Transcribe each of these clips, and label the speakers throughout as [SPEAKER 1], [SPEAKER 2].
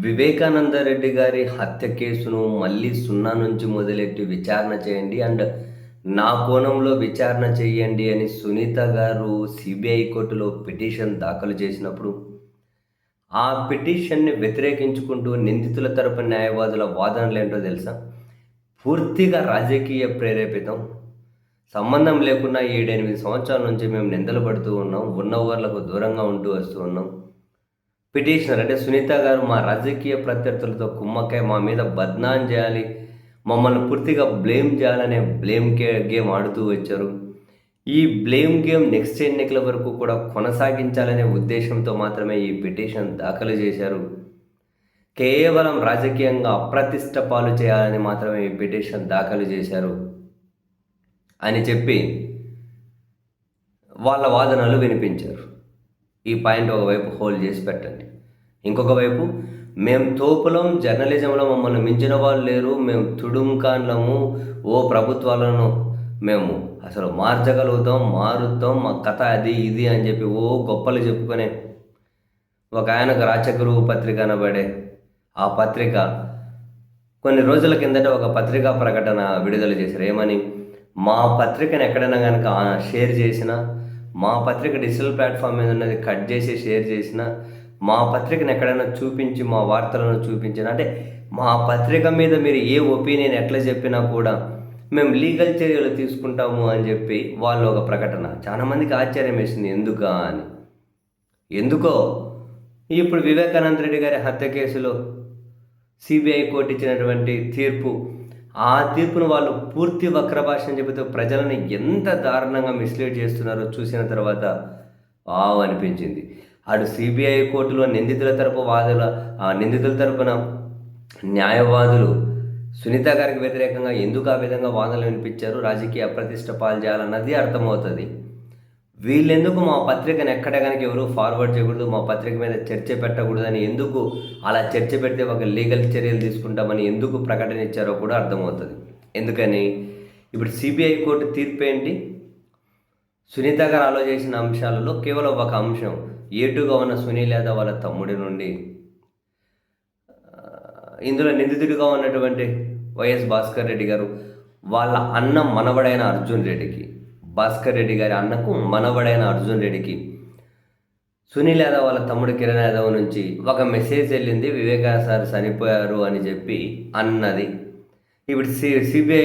[SPEAKER 1] వివేకానంద రెడ్డి గారి హత్య కేసును మళ్ళీ సున్నా నుంచి మొదలెట్టి విచారణ చేయండి అండ్ నా కోణంలో విచారణ చేయండి అని సునీత గారు సిబిఐ కోర్టులో పిటిషన్ దాఖలు చేసినప్పుడు ఆ పిటిషన్ని వ్యతిరేకించుకుంటూ నిందితుల తరపు న్యాయవాదుల వాదనలు ఏంటో తెలుసా? పూర్తిగా రాజకీయ ప్రేరేపితం. సంబంధం లేకుండా 7-8 సంవత్సరాల నుంచి మేము నిందలు పడుతూ ఉన్నాం. ఉన్న ఊర్లకు దూరంగా ఉంటూ వస్తూ ఉన్నాం. పిటిషనర్ అంటే సునీత గారు మా రాజకీయ ప్రత్యర్థులతో కుమ్మక్కై మా మీద బద్నాం చేయాలి, మమ్మల్ని పూర్తిగా బ్లేమ్ చేయాలనే గేమ్ ఆడుతూ వచ్చారు. ఈ బ్లేమ్ గేమ్ నెక్స్ట్ ఎన్నికల వరకు కూడా కొనసాగించాలనే ఉద్దేశంతో మాత్రమే ఈ పిటిషన్ దాఖలు చేశారు. కేవలం రాజకీయంగా అప్రతిష్ట పాలు చేయాలని మాత్రమే ఈ పిటిషన్ దాఖలు చేశారు అని చెప్పి వాళ్ళ వాదనలు వినిపించారు. ఈ పాయింట్ ఒకవైపు హోల్డ్ చేసి పెట్టండి. ఇంకొక వైపు మేము తోపులం, జర్నలిజంలో మమ్మల్ని మించిన వాళ్ళు లేరు, మేము తుడుంకాన్లము, ఓ ప్రభుత్వాలను మేము అసలు మార్చగలుగుతాం, మారుతాం, మా కథ అది ఇది అని చెప్పి ఓ గొప్పలు చెప్పుకొని ఒక ఆయనకు రాచగురువు పత్రిక అనబడే ఆ పత్రిక కొన్ని రోజుల కిందట ఒక పత్రికా ప్రకటన విడుదల చేశారు. ఏమని? మా పత్రికను ఎక్కడైనా కనుక షేర్ చేసినా, మా పత్రిక డిజిటల్ ప్లాట్ఫామ్ మీద ఉన్నది కట్ చేసి షేర్ చేసిన, మా పత్రికను ఎక్కడైనా చూపించి మా వార్తలను చూపించిన, అంటే మా పత్రిక మీద మీరు ఏ ఒపీనియన్ ఎట్లా చెప్పినా కూడా మేము లీగల్ చర్యలు తీసుకుంటాము అని చెప్పి వాళ్ళు ఒక ప్రకటన. చాలామందికి ఆశ్చర్యం వేసింది, ఎందుకా అని. ఎందుకో ఇప్పుడు వివేకానంద రెడ్డి గారి హత్య కేసులో సిబిఐ కోర్టు ఇచ్చినటువంటి తీర్పు, ఆ తీర్పును వాళ్ళు పూర్తి వక్ర భాషను చెబుతూ ప్రజలను ఎంత దారుణంగా మిస్లీడ్ చేస్తున్నారో చూసిన తర్వాత అనిపించింది. అటు సిబిఐ కోర్టులో నిందితుల తరపున న్యాయవాదులు సునీత గారికి వ్యతిరేకంగా ఎందుకు ఆ విధంగా వాదనలు వినిపించారు, రాజకీయ అప్రతిష్ట పాలు చేయాలన్నది అర్థమవుతుంది. వీళ్ళెందుకు మా పత్రికను ఎక్కడ కనుక ఎవరు ఫార్వర్డ్ చేయకూడదు, మా పత్రిక మీద చర్చ పెట్టకూడదని ఎందుకు అలా చర్చ పెడితే ఒక లీగల్ చర్యలు తీసుకుంటామని ఎందుకు ప్రకటన ఇచ్చారో కూడా అర్థమవుతుంది. ఎందుకని ఇప్పుడు సిబిఐ కోర్టు తీర్పు ఏంటి? సునీత గారు ఆలోచించిన అంశాలలో కేవలం ఒక అంశం, ఏటుగా ఉన్న సునీల్ యాదవ్ వాళ్ళ తమ్ముడి నుండి ఇందులో నిందితుడిగా ఉన్నటువంటి వైఎస్ భాస్కర్ రెడ్డి గారు వాళ్ళ అన్న మనవడైన అర్జున్ రెడ్డికి, భాస్కర్ రెడ్డి గారి అన్నకు మనవడైన అర్జున్ రెడ్డికి సునీల్ యాదవ్ వాళ్ళ తమ్ముడు కిరణ్ యాదవ్ నుంచి ఒక మెసేజ్ వెళ్ళింది, వివేకానంద సార్ చనిపోయారు అని చెప్పి అన్నది. ఇప్పుడు సిబిఐ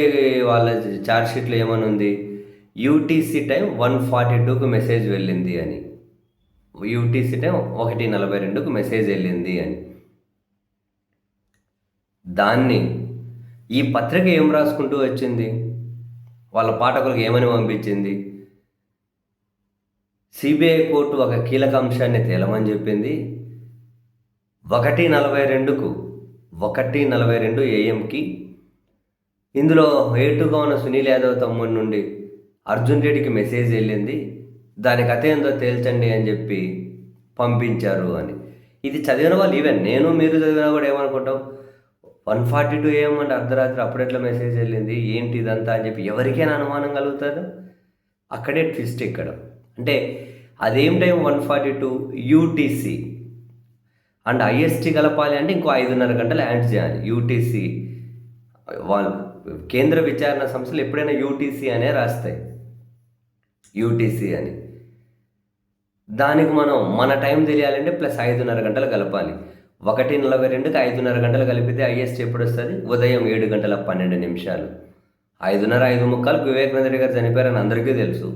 [SPEAKER 1] వాళ్ళ ఛార్జ్షీట్లో ఏమని ఉంది? యూటీసీ టైం 1:42కు మెసేజ్ వెళ్ళింది అని, యూటీసీ టైం 1:42కు మెసేజ్ వెళ్ళింది అని. దాన్ని ఈ పత్రిక ఏం రాసుకుంటూ వచ్చింది? వాళ్ళ పాఠకులకు ఏమని పంపించింది? సిబిఐ కోర్టు ఒక కీలక అంశాన్ని తేలమని చెప్పింది. 1:42 AM ఇందులో ఏటుగా ఉన్న సునీల్ యాదవ్ తమ్ముడి నుండి అర్జున్ రెడ్డికి మెసేజ్ వెళ్ళింది, దాని కథ ఏందో తేల్చండి అని చెప్పి పంపించారు అని. ఇది చదివిన వాళ్ళు, ఈవెన్ నేను మీరు చదివినా కూడా ఏమనుకుంటాం, 1:42 AM అంటే అర్ధరాత్రి అప్పుడెట్లా మెసేజ్ వెళ్ళింది, ఏంటి ఇదంతా అని చెప్పి ఎవరికైనా అనుమానం కలుగుతుంది. అక్కడే ట్విస్ట్ ఇక్కడ. అంటే అదేం టైం 1:42 UTC అండ్ IST కలపాలి అంటే ఇంకో 5:30 గంటలు యాడ్ చేయాలి. యూటీసీ వాళ్ళు కేంద్ర విచారణ సంస్థలు ఎప్పుడైనా యూటీసీ అనే రాస్తాయి, యూటీసీ అని. దానికి మన టైం తెలియాలంటే ప్లస్ 5:30 గంటలు కలపాలి. 1:42కి 5:30 గంటలు కలిపితే IST ఎప్పుడు వస్తుంది? ఉదయం 7:12. 5:30 వివేకానంద రెడ్డి గారు చనిపోయారని అందరికీ తెలుసు.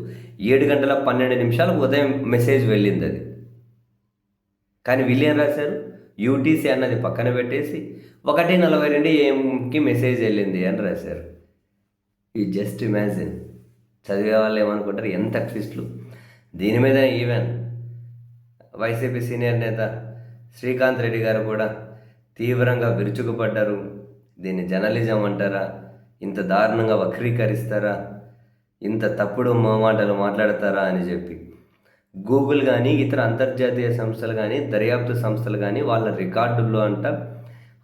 [SPEAKER 1] 7:12 ఉదయం మెసేజ్ వెళ్ళింది అది. కానీ వీళ్ళు ఏం రాశారు? యూటీసీ అన్నది పక్కన పెట్టేసి 1:42 AM మెసేజ్ వెళ్ళింది అని రాశారు. ఈ జస్ట్ ఇమాజిన్. చదివే వాళ్ళు ఏమనుకుంటారు, ఎంత ట్విస్ట్లు. దీని మీద ఈవెన్ వైసీపీ సీనియర్ నేత శ్రీకాంత్ రెడ్డి గారు కూడా తీవ్రంగా విరుచుకుపడ్డారు. దీన్ని జర్నలిజం అంటారా? ఇంత దారుణంగా వక్రీకరిస్తారా? ఇంత తప్పుడు మాటలు మాట్లాడతారా అని చెప్పి. గూగుల్ కానీ ఇతర అంతర్జాతీయ సంస్థలు కానీ దర్యాప్తు సంస్థలు కానీ వాళ్ళ రికార్డుల్లో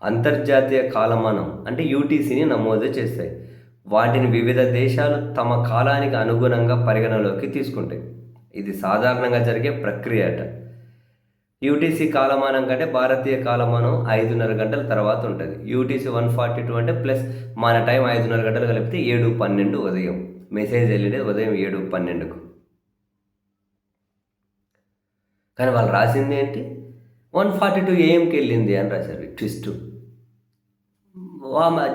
[SPEAKER 1] అంతర్జాతీయ కాలమానం అంటే యూటీసీని నమోదు చేస్తాయి. వాటిని వివిధ దేశాలు తమ కాలానికి అనుగుణంగా పరిగణలోకి తీసుకుంటాయి. ఇది సాధారణంగా జరిగే ప్రక్రియ అట. యూటీసీ కాలమానం కంటే భారతీయ కాలమానం 5:30 గంటల తర్వాత ఉంటుంది. యూటీసీ 142 అంటే ప్లస్ మన టైం 5:30 గంటలు కలిపితే 7:12 ఉదయం. మెసేజ్ వెళ్ళేది ఉదయం 7:12కు. కానీ వాళ్ళు రాసింది ఏంటి 1:42 AM వెళ్ళింది అని రాశారు. ట్విస్ట్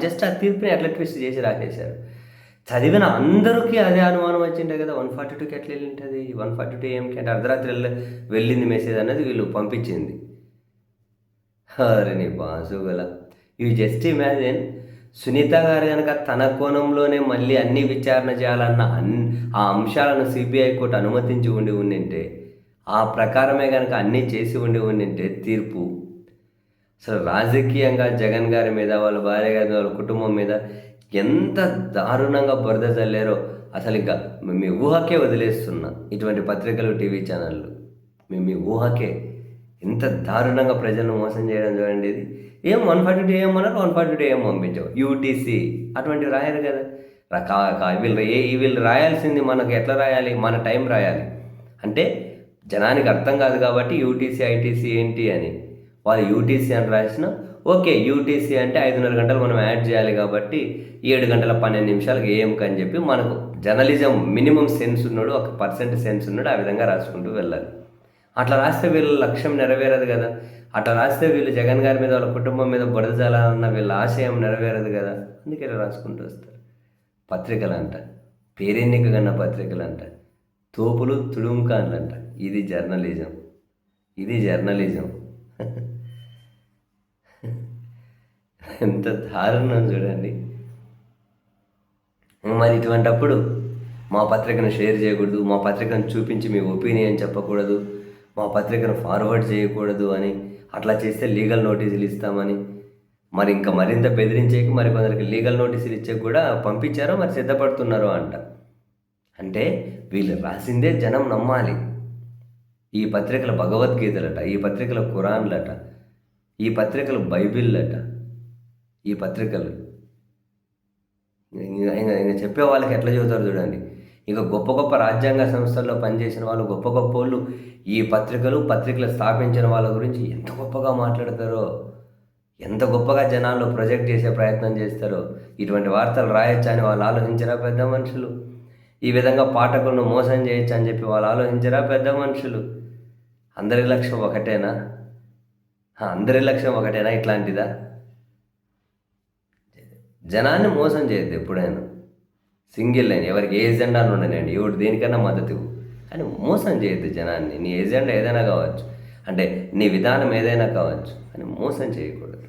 [SPEAKER 1] జస్ట్ ఆ తీర్పుని ఎట్లా ట్విస్ట్ చేసి రాసేశారు. చదివిన అందరికీ అదే అనుమానం వచ్చిండే కదా 1:42కి ఎట్లా వెళ్ళింటుంది 1:42 AM అంటే అర్ధరాత్రి వెళ్ళింది మెసేజ్ అనేది వీళ్ళు పంపించింది. అరే నీ బాసుగల యూ జస్ట్ ఇమాజిన్ సునీత గారు కనుక తన కోణంలోనే మళ్ళీ అన్ని విచారణ చేయాలన్న ఆ అంశాలను సిబిఐ కోర్టు అనుమతించి ఉండింటే ఆ ప్రకారమే కనుక అన్నీ చేసి ఉండింటే తీర్పు అసలు రాజకీయంగా జగన్ గారి మీద వాళ్ళ భార్య గారి వాళ్ళ కుటుంబం మీద ఎంత దారుణంగా బురద చల్లారో అసలు ఇంకా మీ ఊహకే వదిలేస్తున్నా. ఇటువంటి పత్రికలు టీవీ ఛానళ్ళు మీ ఊహకే ఎంత దారుణంగా ప్రజలను మోసం చేయడం చూడండి. ఇది 1:42 AM అన్నారు 1:42 AM పంపించావు. యూటీసీ అటువంటివి రాయాలి కదా. వీళ్ళు రాయాల్సింది మనకు ఎట్లా రాయాలి మన టైం రాయాలి అంటే జనానికి అర్థం కాదు కాబట్టి యూటీసీ ఐటీసీ ఏంటి అని వాళ్ళు యూటీసీ అని రాసిన ఓకే యూటీసీ అంటే 5:30 గంటలు మనం యాడ్ చేయాలి కాబట్టి 7:12 AM అని చెప్పి మనకు జర్నలిజం మినిమం సెన్స్ ఉన్నాడు 1% సెన్స్ ఉన్నాడు ఆ విధంగా రాసుకుంటూ వెళ్ళాలి. అట్లా రాస్తే వీళ్ళ లక్ష్యం నెరవేరదు కదా. అట్లా రాస్తే వీళ్ళు జగన్ గారి మీద వాళ్ళ కుటుంబం మీద బురద జల్లాలన్న వీళ్ళ ఆశయం నెరవేరదు కదా. అందుకే ఇలా రాసుకుంటూ వస్తారు. పత్రికలు అంట పేరెన్నిక కన్నా పత్రికలు అంట తోపులు తుడుంకాన్లు అంట. ఇది జర్నలిజం. ఎంత దారుణం చూడండి. మరి ఇటువంటప్పుడు మా పత్రికను షేర్ చేయకూడదు, మా పత్రికను చూపించి మీ ఒపీనియన్ చెప్పకూడదు, మా పత్రికను ఫార్వర్డ్ చేయకూడదు అని అట్లా చేస్తే లీగల్ నోటీసులు ఇస్తామని మరి ఇంకా మరింత బెదిరించేకి మరి కొందరికి లీగల్ నోటీసులు ఇచ్చే కూడా పంపించారో మరి సిద్ధపడుతున్నారో అంట. అంటే వీళ్ళు రాసిందే జనం నమ్మాలి. ఈ పత్రికల భగవద్గీతలట, ఈ పత్రికల ఖురాన్లట, ఈ పత్రికలు బైబిల్లట, ఈ పత్రికలు ఇంకా చెప్పే వాళ్ళకి ఎట్లా చెబుతారు చూడండి. ఇంకా గొప్ప గొప్ప రాజ్యాంగ సంస్థల్లో పనిచేసిన వాళ్ళు గొప్ప గొప్ప వాళ్ళు ఈ పత్రికలు స్థాపించిన వాళ్ళ గురించి ఎంత గొప్పగా మాట్లాడతారో, ఎంత గొప్పగా జనాల్లో ప్రొజెక్ట్ చేసే ప్రయత్నం చేస్తారో. ఇటువంటి వార్తలు రాయొచ్చా అని వాళ్ళు ఆలోచించరా పెద్ద మనుషులు? ఈ విధంగా పాఠకులను మోసం చేయొచ్చు అని చెప్పి వాళ్ళు ఆలోచించరా పెద్ద మనుషులు? అందరి లక్ష్యం ఒకటేనా? ఇట్లాంటిదా? జనాన్ని మోసం చేయొద్దు ఎప్పుడైనా. సింగిల్ లైన్ ఎవరికి ఏ ఎజెండా ఉండనండి, ఎవడు దేనికన్నా మద్దతు ఇవ్వు, కానీ మోసం చేయొద్దు జనాన్ని. నీ ఎజెండా ఏదైనా కావచ్చు, అంటే నీ విధానం ఏదైనా కావచ్చు, కానీ మోసం చేయకూడదు.